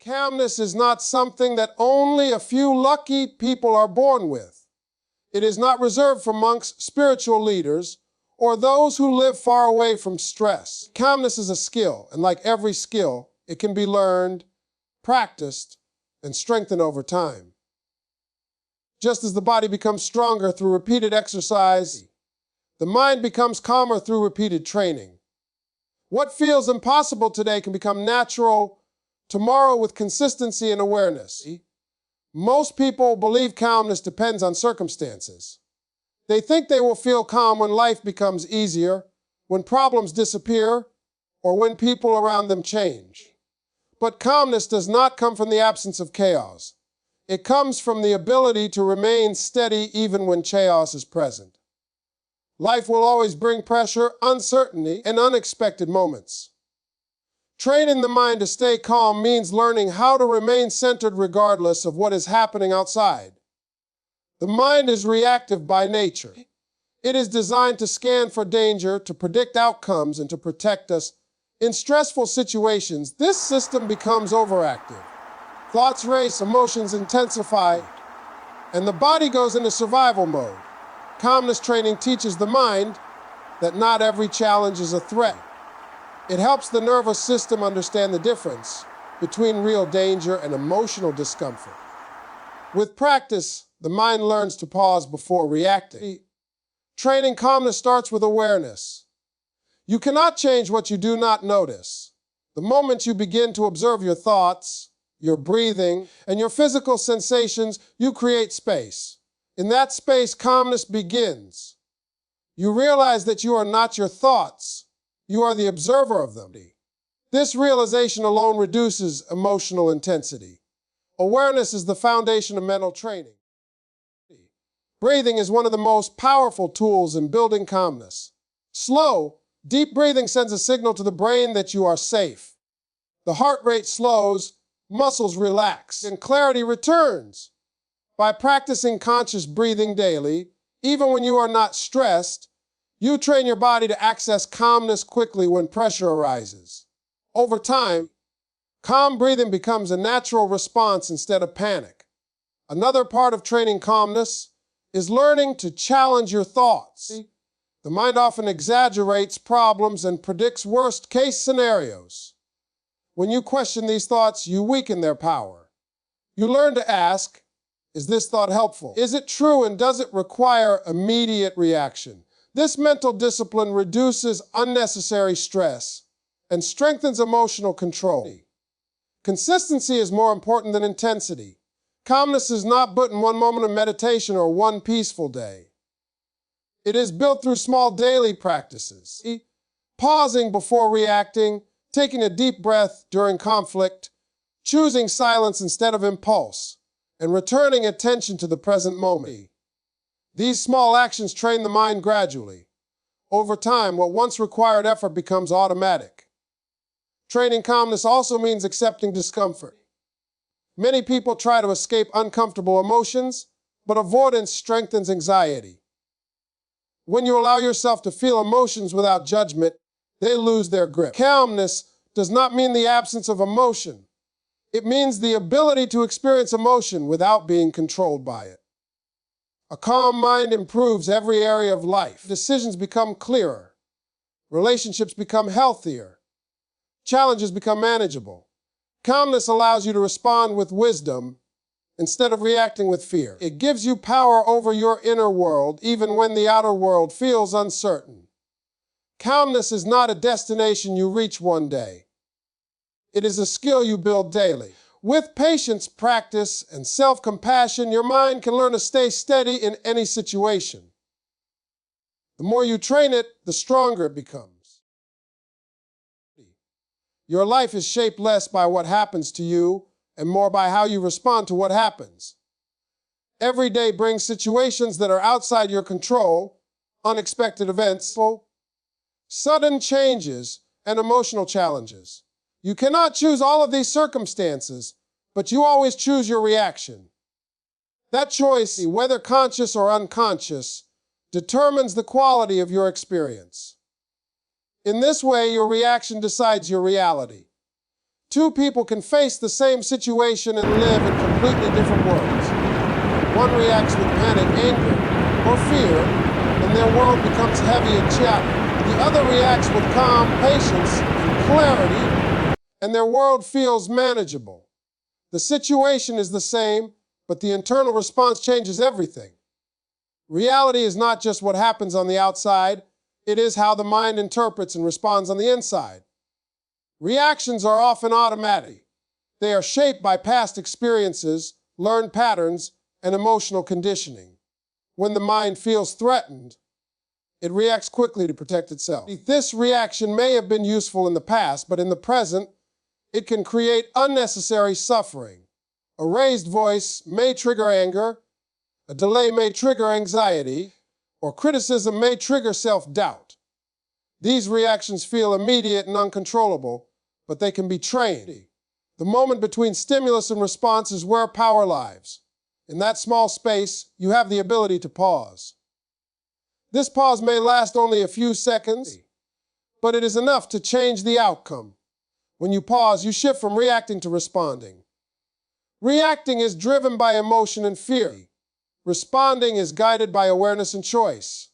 Calmness is not something that only a few lucky people are born with. It is not reserved for monks, spiritual leaders, or those who live far away from stress. Calmness is a skill, and like every skill, it can be learned, practiced, and strengthened over time. Just as the body becomes stronger through repeated exercise, the mind becomes calmer through repeated training. What feels impossible today can become natural tomorrow with consistency and awareness. Most people believe calmness depends on circumstances. They think they will feel calm when life becomes easier, when problems disappear, or when people around them change. But calmness does not come from the absence of chaos. It comes from the ability to remain steady even when chaos is present. Life will always bring pressure, uncertainty, and unexpected moments. Training the mind to stay calm means learning how to remain centered regardless of what is happening outside. The mind is reactive by nature. It is designed to scan for danger, to predict outcomes, and to protect us. In stressful situations, this system becomes overactive. Thoughts race, emotions intensify, and the body goes into survival mode. Calmness training teaches the mind that not every challenge is a threat. It helps the nervous system understand the difference between real danger and emotional discomfort. With practice, the mind learns to pause before reacting. Training calmness starts with awareness. You cannot change what you do not notice. The moment you begin to observe your thoughts, your breathing, and your physical sensations, you create space. In that space, calmness begins. You realize that you are not your thoughts. You are the observer of them. This realization alone reduces emotional intensity. Awareness is the foundation of mental training. Breathing is one of the most powerful tools in building calmness. Slow, deep breathing sends a signal to the brain that you are safe. The heart rate slows, muscles relax, and clarity returns. By practicing conscious breathing daily, even when you are not stressed, you train your body to access calmness quickly when pressure arises. Over time, calm breathing becomes a natural response instead of panic. Another part of training calmness is learning to challenge your thoughts. The mind often exaggerates problems and predicts worst-case scenarios. When you question these thoughts, you weaken their power. You learn to ask, is this thought helpful? Is it true, and does it require immediate reaction? This mental discipline reduces unnecessary stress and strengthens emotional control. Consistency is more important than intensity. Calmness is not built in one moment of meditation or one peaceful day. It is built through small daily practices. Pausing before reacting, taking a deep breath during conflict, choosing silence instead of impulse, and returning attention to the present moment. These small actions train the mind gradually. Over time, what once required effort becomes automatic. Training calmness also means accepting discomfort. Many people try to escape uncomfortable emotions, but avoidance strengthens anxiety. When you allow yourself to feel emotions without judgment, they lose their grip. Calmness does not mean the absence of emotion. It means the ability to experience emotion without being controlled by it. A calm mind improves every area of life. Decisions become clearer. Relationships become healthier. Challenges become manageable. Calmness allows you to respond with wisdom instead of reacting with fear. It gives you power over your inner world even when the outer world feels uncertain. Calmness is not a destination you reach one day. It is a skill you build daily. With patience, practice, and self-compassion, your mind can learn to stay steady in any situation. The more you train it, the stronger it becomes. Your life is shaped less by what happens to you and more by how you respond to what happens. Every day brings situations that are outside your control, unexpected events, sudden changes, and emotional challenges. You cannot choose all of these circumstances, but you always choose your reaction. That choice, whether conscious or unconscious, determines the quality of your experience. In this way, your reaction decides your reality. Two people can face the same situation and live in completely different worlds. One reacts with panic, anger, or fear, and their world becomes heavy and chaotic. The other reacts with calm, patience, and clarity, and their world feels manageable. The situation is the same, but the internal response changes everything. Reality is not just what happens on the outside, it is how the mind interprets and responds on the inside. Reactions are often automatic. They are shaped by past experiences, learned patterns, and emotional conditioning. When the mind feels threatened, it reacts quickly to protect itself. This reaction may have been useful in the past, but in the present, it can create unnecessary suffering. A raised voice may trigger anger, a delay may trigger anxiety, or criticism may trigger self-doubt. These reactions feel immediate and uncontrollable, but they can be trained. The moment between stimulus and response is where power lies. In that small space, you have the ability to pause. This pause may last only a few seconds, but it is enough to change the outcome. When you pause, you shift from reacting to responding. Reacting is driven by emotion and fear. Responding is guided by awareness and choice.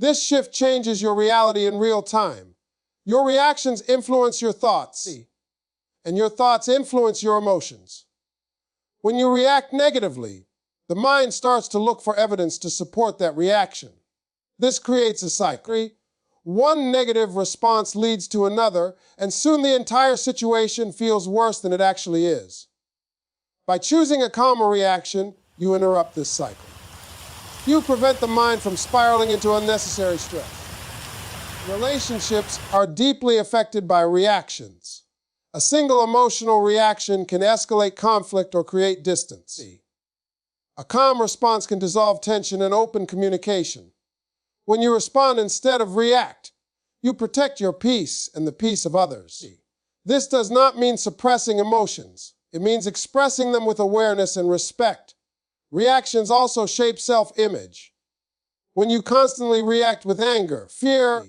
This shift changes your reality in real time. Your reactions influence your thoughts, and your thoughts influence your emotions. When you react negatively, the mind starts to look for evidence to support that reaction. This creates a cycle. One negative response leads to another, and soon the entire situation feels worse than it actually is. By choosing a calmer reaction, you interrupt this cycle. You prevent the mind from spiraling into unnecessary stress. Relationships are deeply affected by reactions. A single emotional reaction can escalate conflict or create distance. A calm response can dissolve tension and open communication. When you respond instead of react, you protect your peace and the peace of others. This does not mean suppressing emotions. It means expressing them with awareness and respect. Reactions also shape self-image. When you constantly react with anger, fear,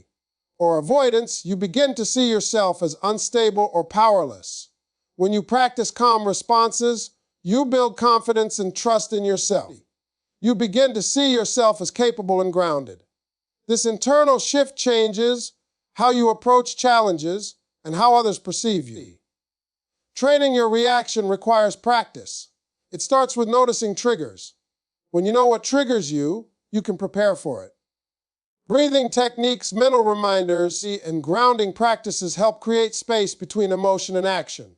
or avoidance, you begin to see yourself as unstable or powerless. When you practice calm responses, you build confidence and trust in yourself. You begin to see yourself as capable and grounded. This internal shift changes how you approach challenges and how others perceive you. Training your reaction requires practice. It starts with noticing triggers. When you know what triggers you, you can prepare for it. Breathing techniques, mental reminders, and grounding practices help create space between emotion and action.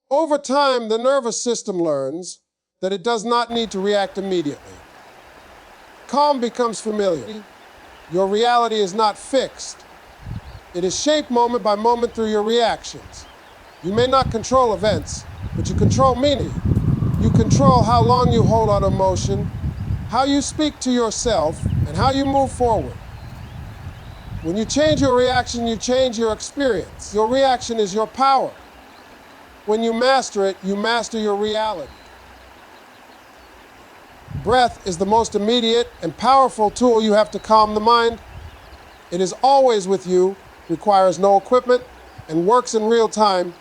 Over time, the nervous system learns that it does not need to react immediately. Calm becomes familiar. Your reality is not fixed. It is shaped moment by moment through your reactions. You may not control events, but you control meaning. You control how long you hold on emotion, how you speak to yourself, and how you move forward. When you change your reaction, you change your experience. Your reaction is your power. When you master it, you master your reality. Breath is the most immediate and powerful tool you have to calm the mind. It is always with you, requires no equipment, and works in real time.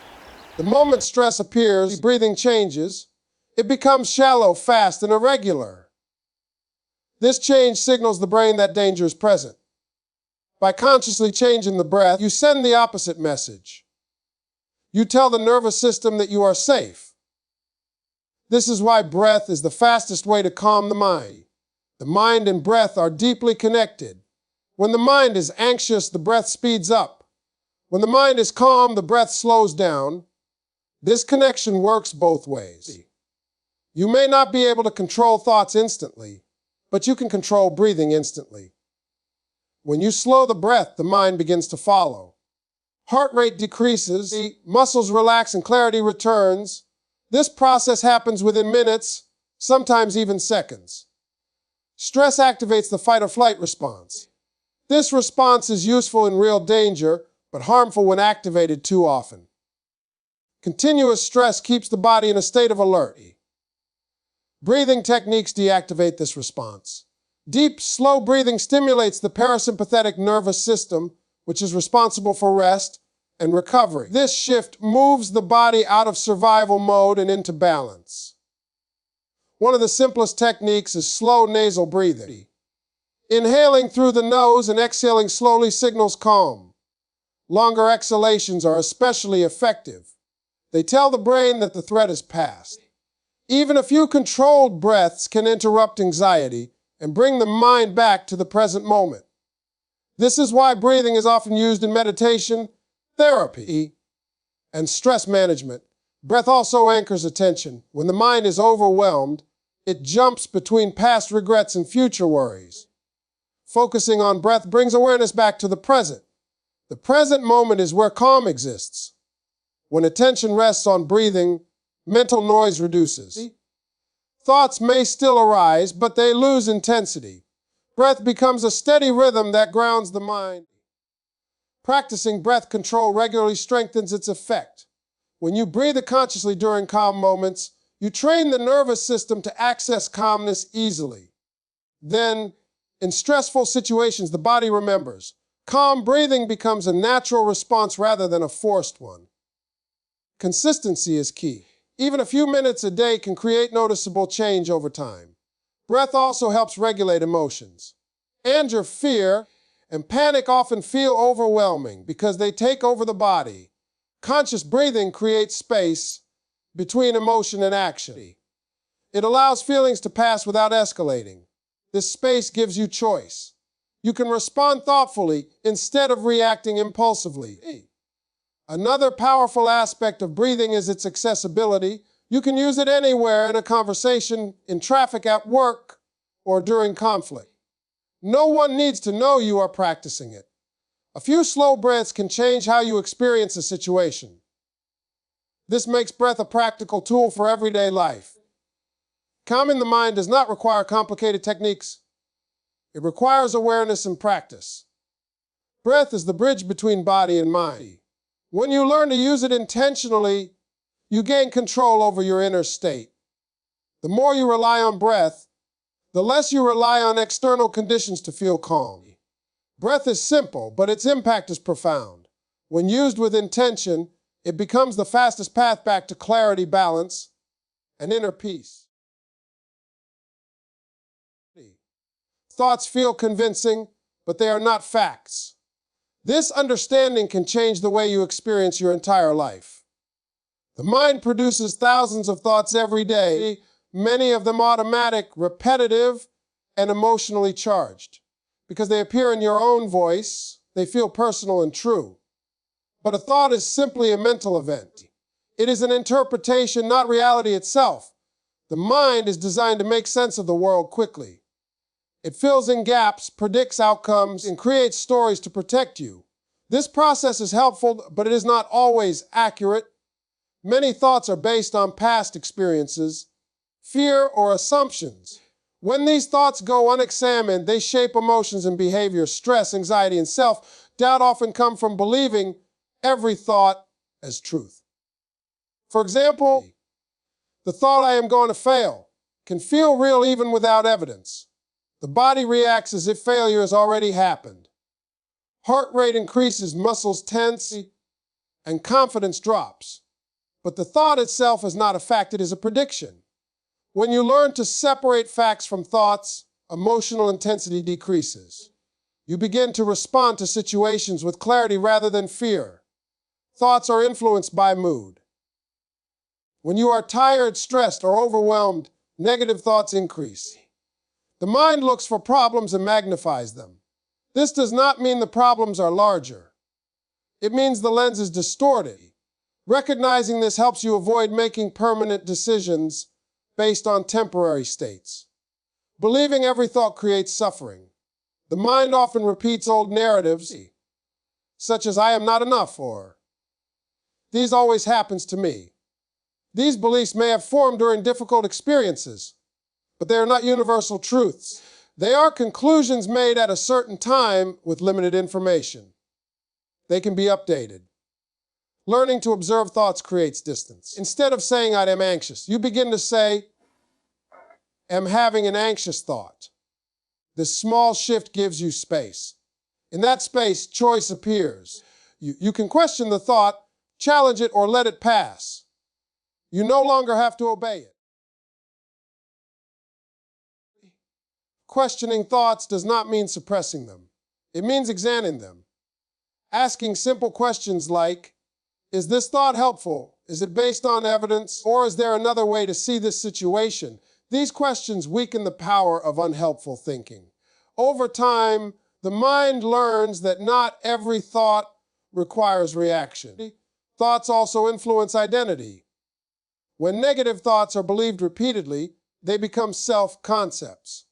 The moment stress appears, breathing changes. It becomes shallow, fast, and irregular. This change signals the brain that danger is present. By consciously changing the breath, you send the opposite message. You tell the nervous system that you are safe. This is why breath is the fastest way to calm the mind. The mind and breath are deeply connected. When the mind is anxious, the breath speeds up. When the mind is calm, the breath slows down. This connection works both ways. You may not be able to control thoughts instantly, but you can control breathing instantly. When you slow the breath, the mind begins to follow. Heart rate decreases, muscles relax, and clarity returns. This process happens within minutes, sometimes even seconds. Stress activates the fight or flight response. This response is useful in real danger, but harmful when activated too often. Continuous stress keeps the body in a state of alert. Breathing techniques deactivate this response. Deep, slow breathing stimulates the parasympathetic nervous system, which is responsible for rest, and recovery. This shift moves the body out of survival mode and into balance. One of the simplest techniques is slow nasal breathing. Inhaling through the nose and exhaling slowly signals calm. Longer exhalations are especially effective. They tell the brain that the threat is past. Even a few controlled breaths can interrupt anxiety and bring the mind back to the present moment. This is why breathing is often used in meditation, therapy, and stress management. Breath also anchors attention. When the mind is overwhelmed, it jumps between past regrets and future worries. Focusing on breath brings awareness back to the present. The present moment is where calm exists. When attention rests on breathing, mental noise reduces. Thoughts may still arise, but they lose intensity. Breath becomes a steady rhythm that grounds the mind. Practicing breath control regularly strengthens its effect. When you breathe consciously during calm moments, you train the nervous system to access calmness easily. Then, in stressful situations, the body remembers. Calm breathing becomes a natural response rather than a forced one. Consistency is key. Even a few minutes a day can create noticeable change over time. Breath also helps regulate emotions. Anger, fear, and panic often feel overwhelming because they take over the body. Conscious breathing creates space between emotion and action. It allows feelings to pass without escalating. This space gives you choice. You can respond thoughtfully instead of reacting impulsively. Another powerful aspect of breathing is its accessibility. You can use it anywhere in a conversation, in traffic, at work, or during conflict. No one needs to know you are practicing it. A few slow breaths can change how you experience a situation. This makes breath a practical tool for everyday life. Calming the mind does not require complicated techniques. It requires awareness and practice. Breath is the bridge between body and mind. When you learn to use it intentionally, you gain control over your inner state. The more you rely on breath, the less you rely on external conditions to feel calm. Breath is simple, but its impact is profound. When used with intention, it becomes the fastest path back to clarity, balance, and inner peace. Thoughts feel convincing, but they are not facts. This understanding can change the way you experience your entire life. The mind produces thousands of thoughts every day, many of them automatic, repetitive, and emotionally charged. Because they appear in your own voice, they feel personal and true. But a thought is simply a mental event. It is an interpretation, not reality itself. The mind is designed to make sense of the world quickly. It fills in gaps, predicts outcomes, and creates stories to protect you. This process is helpful, but it is not always accurate. Many thoughts are based on past experiences, fear, or assumptions. When these thoughts go unexamined, they shape emotions and behavior. Stress, anxiety, and self-doubt often come from believing every thought as truth. For example, the thought "I am going to fail" can feel real even without evidence. The body reacts as if failure has already happened. Heart rate increases, muscles tense, and confidence drops. But the thought itself is not a fact, it is a prediction. When you learn to separate facts from thoughts, emotional intensity decreases. You begin to respond to situations with clarity rather than fear. Thoughts are influenced by mood. When you are tired, stressed, or overwhelmed, negative thoughts increase. The mind looks for problems and magnifies them. This does not mean the problems are larger. It means the lens is distorted. Recognizing this helps you avoid making permanent decisions based on temporary states. Believing every thought creates suffering. The mind often repeats old narratives, such as "I am not enough" or "This always happens to me." These beliefs may have formed during difficult experiences, but they are not universal truths. They are conclusions made at a certain time with limited information. They can be updated. Learning to observe thoughts creates distance. Instead of saying "I am anxious," you begin to say "am having an anxious thought." This small shift gives you space. In that space, choice appears. You can question the thought, challenge it, or let it pass. You no longer have to obey it. Questioning thoughts does not mean suppressing them. It means examining them. Asking simple questions like, is this thought helpful? Is it based on evidence? Or is there another way to see this situation? These questions weaken the power of unhelpful thinking. Over time, the mind learns that not every thought requires reaction. Thoughts also influence identity. When negative thoughts are believed repeatedly, they become self-concepts.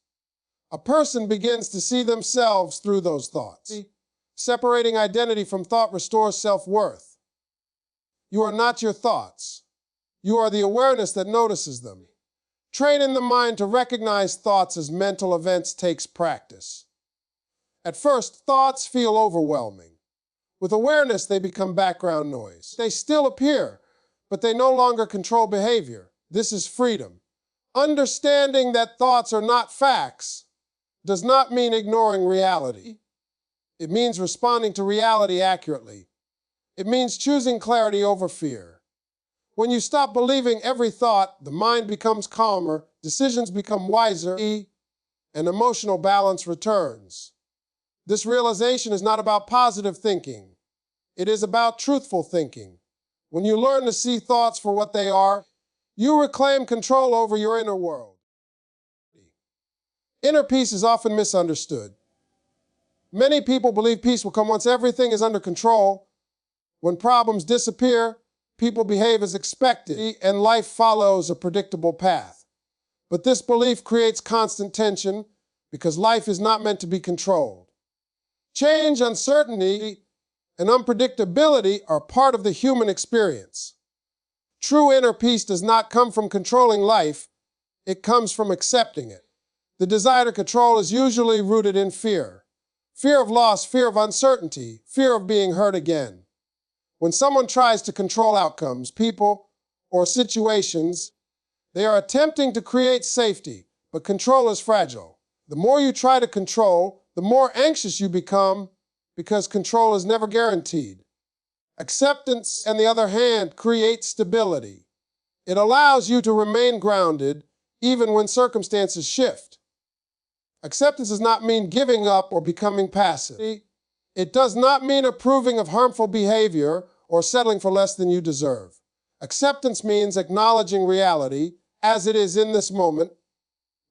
A person begins to see themselves through those thoughts. Separating identity from thought restores self-worth. You are not your thoughts. You are the awareness that notices them. Training the mind to recognize thoughts as mental events takes practice. At first, thoughts feel overwhelming. With awareness, they become background noise. They still appear, but they no longer control behavior. This is freedom. Understanding that thoughts are not facts does not mean ignoring reality. It means responding to reality accurately. It means choosing clarity over fear. When you stop believing every thought, the mind becomes calmer, decisions become wiser, and emotional balance returns. This realization is not about positive thinking. It is about truthful thinking. When you learn to see thoughts for what they are, you reclaim control over your inner world. Inner peace is often misunderstood. Many people believe peace will come once everything is under control. When problems disappear, people behave as expected, and life follows a predictable path. But this belief creates constant tension because life is not meant to be controlled. Change, uncertainty, and unpredictability are part of the human experience. True inner peace does not come from controlling life, it comes from accepting it. The desire to control is usually rooted in fear. Fear of loss, fear of uncertainty, fear of being hurt again. When someone tries to control outcomes, people, or situations, they are attempting to create safety, but control is fragile. The more you try to control, the more anxious you become because control is never guaranteed. Acceptance, on the other hand, creates stability. It allows you to remain grounded even when circumstances shift. Acceptance does not mean giving up or becoming passive. It does not mean approving of harmful behavior or settling for less than you deserve. Acceptance means acknowledging reality as it is in this moment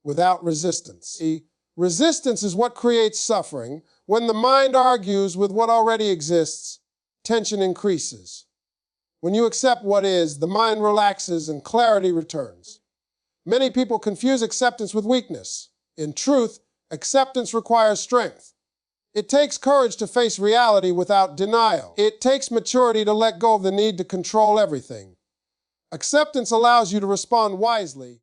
without resistance. Resistance is what creates suffering. When the mind argues with what already exists, tension increases. When you accept what is, the mind relaxes and clarity returns. Many people confuse acceptance with weakness. In truth, acceptance requires strength. It takes courage to face reality without denial. It takes maturity to let go of the need to control everything. Acceptance allows you to respond wisely.